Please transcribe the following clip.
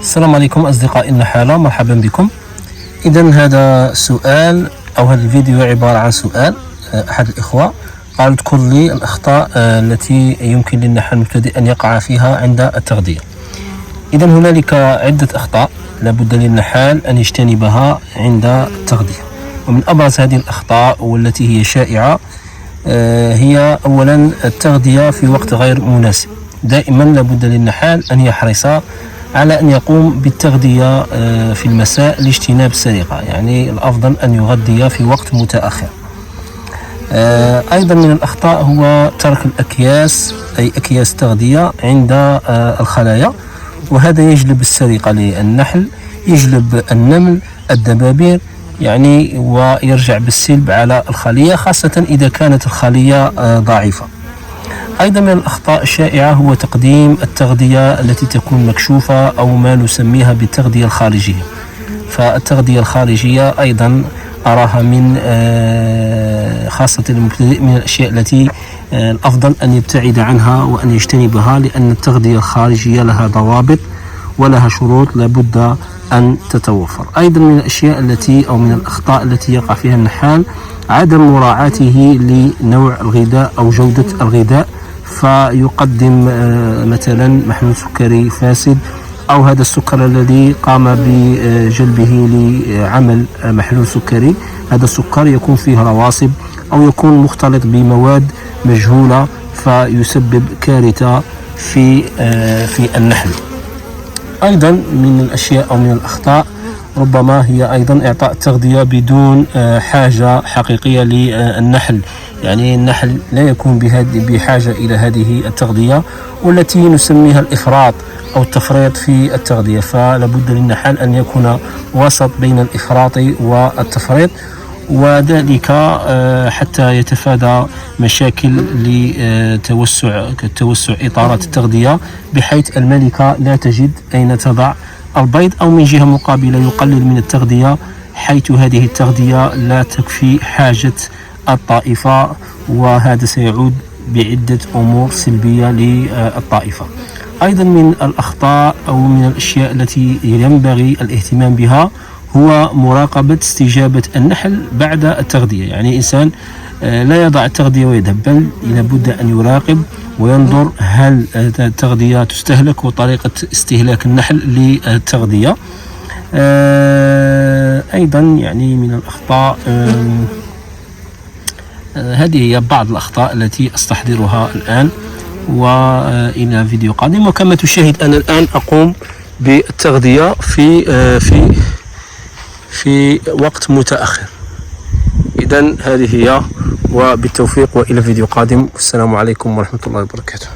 السلام عليكم أصدقائي النحالة، مرحبا بكم. إذا هذا سؤال أو هذا الفيديو عبارة عن سؤال. أحد الإخوة قال اذكر لي الأخطاء التي يمكن للنحال المبتدئ أن يقع فيها عند التغذية. إذا هنالك عدة أخطاء لابد للنحال أن يجتنبها عند التغذية، ومن أبرز هذه الأخطاء والتي هي شائعة هي أولا التغذية في وقت غير مناسب. دائما لابد للنحال أن يحرص على أن يقوم بالتغذية في المساء لاجتناب السرقة، يعني الأفضل أن يغذي في وقت متأخر. أيضا من الأخطاء هو ترك الأكياس، أي أكياس تغذية عند الخلايا، وهذا يجلب السرقة للنحل، يجلب النمل، الدبابير، يعني ويرجع بالسلب على الخلية، خاصة إذا كانت الخلية ضعيفة. أيضا من الأخطاء الشائعة هو تقديم التغذية التي تكون مكشوفة أو ما نسميها بالتغذية الخارجية. فالتغذية الخارجية أيضا أراها من خاصة المبتدئ من الأشياء التي الأفضل أن يبتعد عنها وأن يجتنبها، لأن التغذية الخارجية لها ضوابط ولها شروط لابد أن تتوفر. أيضا من الأشياء التي أو من الأخطاء التي يقع فيها النحال عدم مراعاته لنوع الغذاء أو جودة الغذاء، فيقدم مثلا محلول سكري فاسد، أو هذا السكر الذي قام بجلبه لعمل محلول سكري، هذا السكر يكون فيه رواسب أو يكون مختلط بمواد مجهولة، فيسبب كارثة في النحل. أيضا من الأشياء أو من الأخطاء ربما هي أيضا إعطاء التغذية بدون حاجة حقيقية للنحل، يعني النحل لا يكون بحاجة إلى هذه التغذية، والتي نسميها الإفراط أو التفريط في التغذية. فلابد للنحل أن يكون وسط بين الإفراط والتفريط، وذلك حتى يتفادى مشاكل لتوسع إطارات التغذية، بحيث الملكة لا تجد أين تضع البيض، أو من جهة مقابلة يقلل من التغذية، حيث هذه التغذية لا تكفي حاجة الطائفة، وهذا سيعود بعدة أمور سلبية للطائفة. أيضا من الأخطاء أو من الأشياء التي ينبغي الاهتمام بها هو مراقبة استجابة النحل بعد التغذية، يعني إنسان لا يضع التغذية ويذهب، بل لابد أن يراقب وينظر هل التغذية تستهلك وطريقة استهلاك النحل للتغذية. أيضا يعني من الأخطاء هذه هي بعض الأخطاء التي أستحضرها الآن، وإلى فيديو قادم. وكما تشاهد أنا الآن أقوم بالتغذية في وقت متأخر. إذن هذه هي، وبالتوفيق وإلى فيديو قادم، والسلام عليكم ورحمة الله وبركاته.